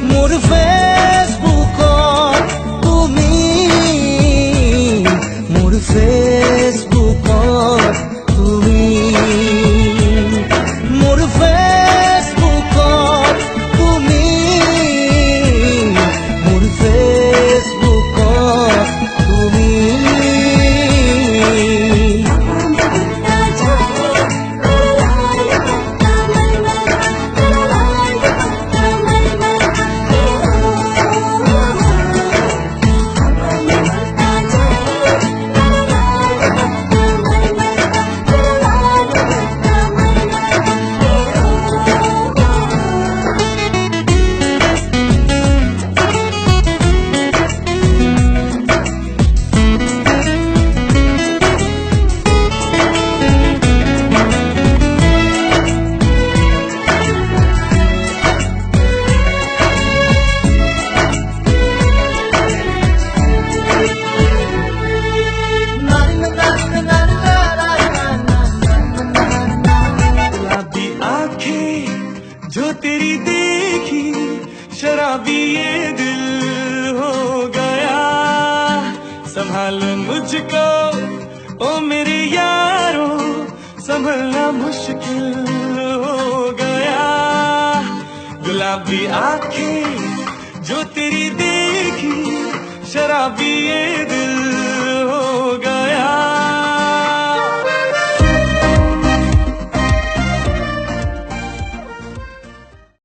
মোৰ ফেচবুকত তুমি, মোৰ ফেচবুকত তুমি, মোৰ ফেচবুকত তুমি, মোৰ ফেচবুকত তুমি। जो तेरी देखी शराबी ये दिल हो गया, संभाल मुझको ओ मेरे यारो, संभलना मुश्किल हो गया। गुलाबी आंखें जो तेरी देखी शराबी